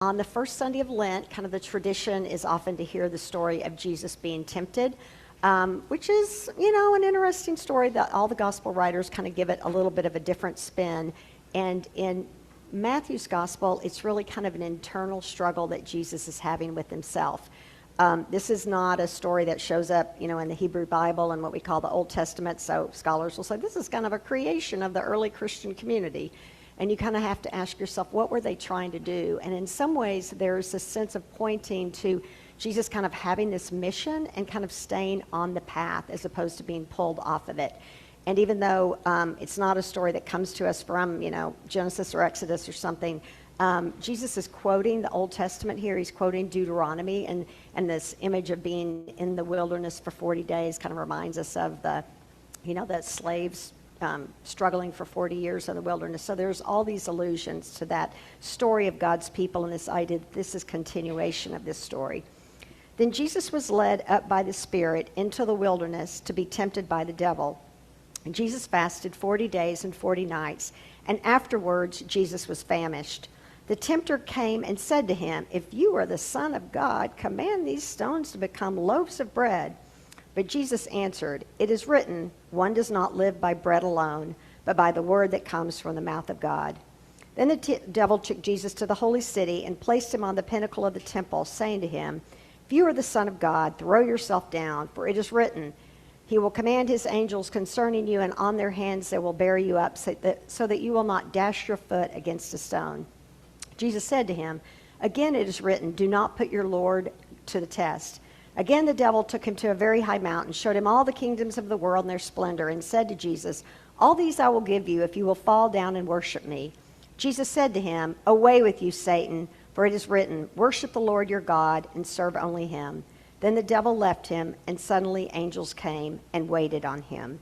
On the first Sunday of Lent, kind of the tradition is often to hear the story of Jesus being tempted, which is, an interesting story that all the gospel writers kind of give it a little bit of a different spin. And in Matthew's gospel, it's really kind of an internal struggle that Jesus is having with himself. This is not a story that shows up, in the Hebrew Bible and what we call the Old Testament. So scholars will say this is kind of a creation of the early Christian community. And you kind of have to ask yourself, what were they trying to do? And in some ways, there's a sense of pointing to Jesus kind of having this mission and kind of staying on the path as opposed to being pulled off of it. And even though it's not a story that comes to us from, Genesis or Exodus or something, Jesus is quoting the Old Testament here. He's quoting Deuteronomy, and this image of being in the wilderness for 40 days kind of reminds us of the slaves struggling for 40 years in the wilderness. So there's all these allusions to that story of God's people and this idea that this is continuation of this story. Then Jesus was led up by the Spirit into the wilderness to be tempted by the devil. And Jesus fasted 40 days and 40 nights, and afterwards Jesus was famished. The tempter came and said to him, "If you are the Son of God, command these stones to become loaves of bread." But Jesus answered, "It is written, one does not live by bread alone, but by the word that comes from the mouth of God." Then the devil took Jesus to the holy city and placed him on the pinnacle of the temple, saying to him, "If you are the Son of God, throw yourself down, for it is written, he will command his angels concerning you, and on their hands they will bear you up, so that you will not dash your foot against a stone." Jesus said to him, "Again it is written, do not put your Lord to the test." Again the devil took him to a very high mountain, showed him all the kingdoms of the world and their splendor, and said to Jesus, "All these I will give you if you will fall down and worship me." Jesus said to him, "Away with you, Satan, for it is written, worship the Lord your God and serve only him." Then the devil left him, and suddenly angels came and waited on him.